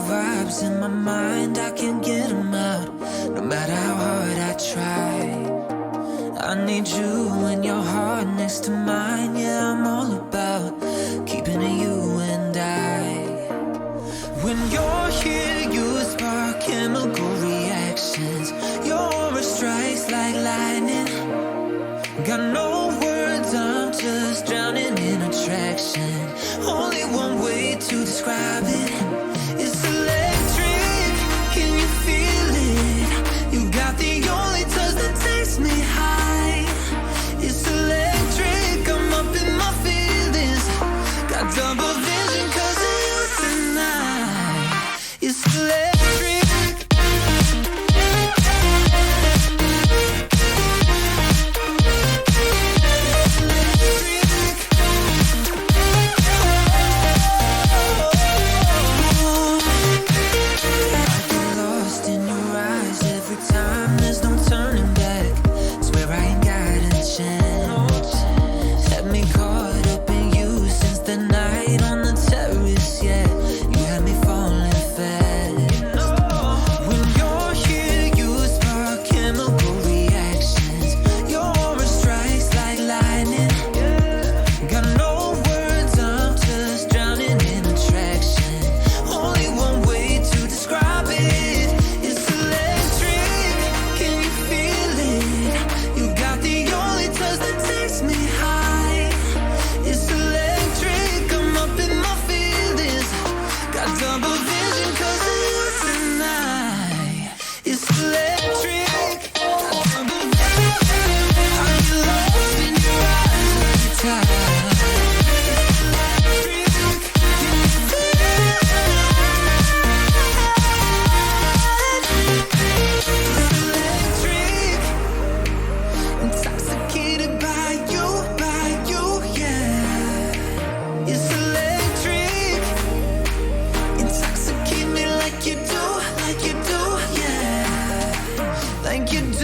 vibes in my mind, I can't get them out, no matter how hard I try. I need you and your heart next to mine. Yeah, I'm all about keeping it you and I. When you're here, you spark chemical reactions. Your aura strikes like lightning. Got no words, I'm just drowning in attraction. Only one way to describe it. It's electric, can you feel it? You got the only touch that takes me high. It's electric, I'm up in my feelings. Got double vision 'cause of you tonight. It's electric. Like you do.